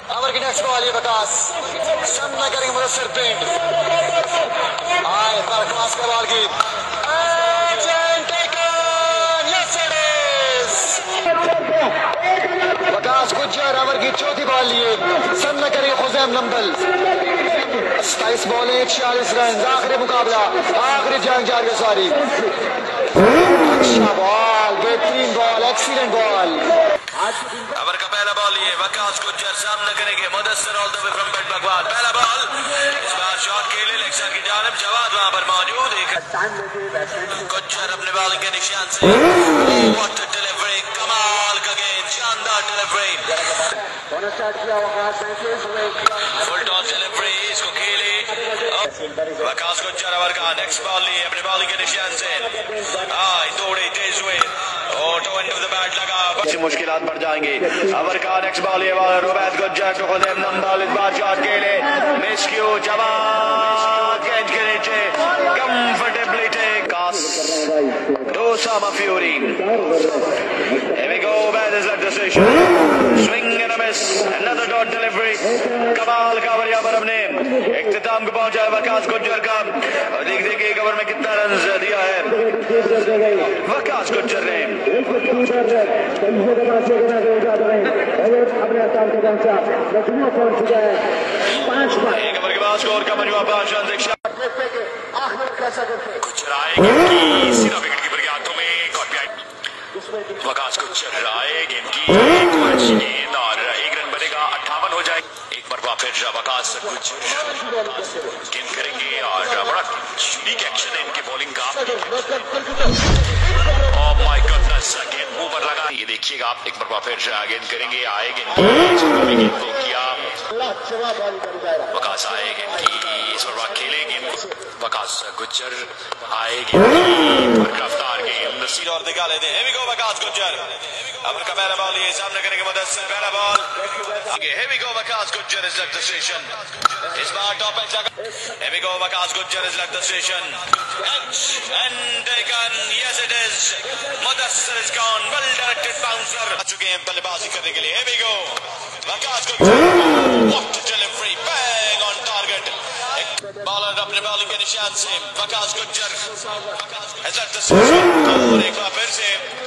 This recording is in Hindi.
अमर की नेक्स्ट बॉल ये विकास सामना करेंगे मुदस्सिर पेंट आए पर क्रॉस का बॉल की विकास गुज्जर अमर की चौथी बॉल लिए सामना करेंगे हुसैन नंबल 27 बॉल 46 रन आखिरी मुकाबला आखिरी जंग जारी सारी अच्छा बॉल बेहतरीन बॉल एक्सीलेंट बॉल अमर का पहला बॉल ये वकास गुज्जर सामना करेंगे Mudassir all the way from बेट भगवान पहला बॉल इस बार शॉट के लिए लेग साइड की जानिब जवाद वहां पर मौजूद है गुज्जर अपने बॉलिंग के निशान से व्हाट अ डिलीवरी कमाल का गेंद शानदार डिलीवरी फुल टॉस डिलीवरी इसको खेले वकास गुज्जर अमर का नेक्स्ट बॉल लिए अपने बॉलिंग के निशान से दौड़े तेज हुए मुश्किलात बढ़ जाएंगे अमर का नेक्स्ट बॉल ये बॉल रुबैद गुज्जर को खुद नंबर इस बार शॉट के लिए मिस क्यू जवाब कैच के नीचे कंफर्टेबली टेक कास Osama Fury. Here we go, bad is that decision. Swing and a miss. Another dot delivery. कमाल का ओवर यहाँ पर हमने इख्तिताम को पहुंचा है वकास गुज्जर का और देखिए एक ओवर में कितना रन दिया है वकास गुज्जर ने एक ओवर के बाद स्कोर का मजमूआ 5 रन गुज्जर आएगी सीधा विकेट कीपर के हाथों में वकास गुज्जर आए गेंद की गेंद और 1 रन बनेगा 58 हो जाए एक बार फिर वकास गुज्जर गेंद करेंगे और बड़ा यूनिक एक्शन है इनके बॉलिंग का ओह माय गॉडनेस गेंद मुंह पर लगा ये देखिएगा आप एक बार फिर गेंद करेंगे आए गेंद को किया वकास आए गेंद की इस बार खेले गेंद वकास गुज्जर आए गेंद रफ्तार गेंद और दिखा लेते हैं वी गो वकास गुज्जर अमर का पहला बॉल ये सामने करेंगे मुदस्सिर पहला ball here we go Waqas Gujjar is left the station इस बार top edge here we go Waqas Gujjar is left the station and taken yes it is Mudassir is gone well directed bouncer आ चुके हैं बल्लेबाजी करने के लिए here we go Waqas Gujjar what a delivery bang on target bowler अपने बॉलिंग के निशान से Waqas Gujjar has left the station और एक बार फिर से